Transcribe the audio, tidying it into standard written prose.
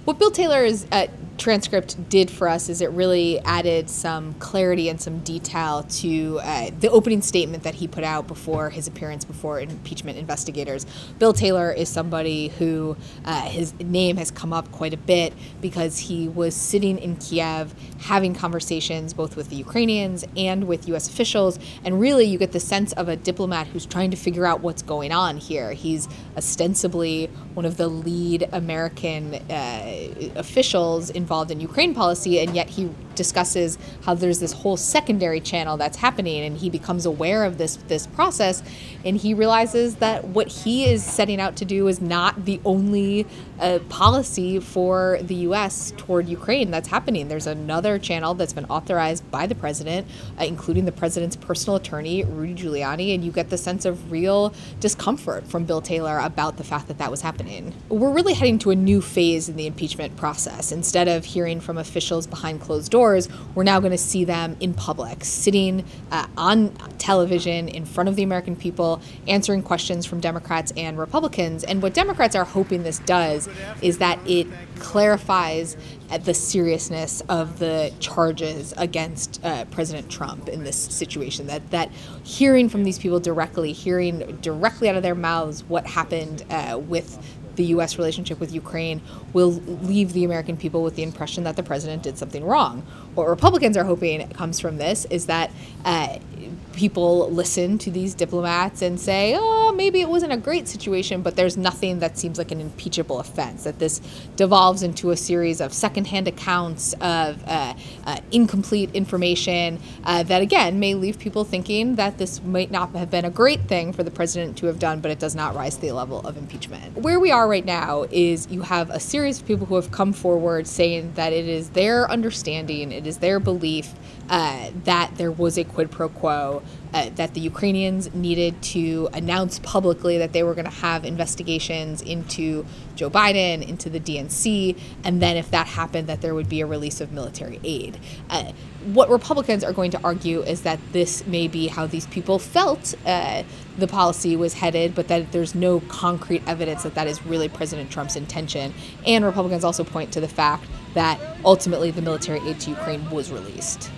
What Bill Taylor's transcript did for us is it really added some clarity and some detail to the opening statement that he put out before his appearance before impeachment investigators. Bill Taylor is somebody who his name has come up quite a bit because he was sitting in Kiev having conversations both with the Ukrainians and with U.S. officials, and really you get the sense of a diplomat who's trying to figure out what's going on here. He's ostensibly one of the lead American officials involved in Ukraine policy, and yet he discusses how there's this whole secondary channel that's happening, and he becomes aware of this process, and he realizes that what he is setting out to do is not the only policy for the U.S. toward Ukraine that's happening. There's another channel that's been authorized by the president, including the president's personal attorney, Rudy Giuliani, and you get the sense of real discomfort from Bill Taylor about the fact that that was happening. We're really heading to a new phase in the impeachment process. Instead of hearing from officials behind closed doors, we're now going to see them in public, sitting on television in front of the American people, answering questions from Democrats and Republicans. And what Democrats are hoping this does is that it clarifies the seriousness of the charges against President Trump in this situation, that hearing from these people directly, hearing directly out of their mouths what happened with the U.S. relationship with Ukraine will leave the American people with the impression that the president did something wrong. What Republicans are hoping comes from this is that people listen to these diplomats and say, oh, maybe it wasn't a great situation, but there's nothing that seems like an impeachable offense, that this devolves into a series of secondhand accounts of incomplete information that, again, may leave people thinking that this might not have been a great thing for the president to have done, but it does not rise to the level of impeachment. Where we are right now is you have a series of people who have come forward saying that it is their understanding, it is their belief that there was a quid pro quo, that the Ukrainians needed to announce publicly that they were going to have investigations into Joe Biden, into the DNC, and then if that happened, that there would be a release of military aid. What Republicans are going to argue is that this may be how these people felt the policy was headed, but that there's no concrete evidence that that is really President Trump's intention. And Republicans also point to the fact that ultimately the military aid to Ukraine was released.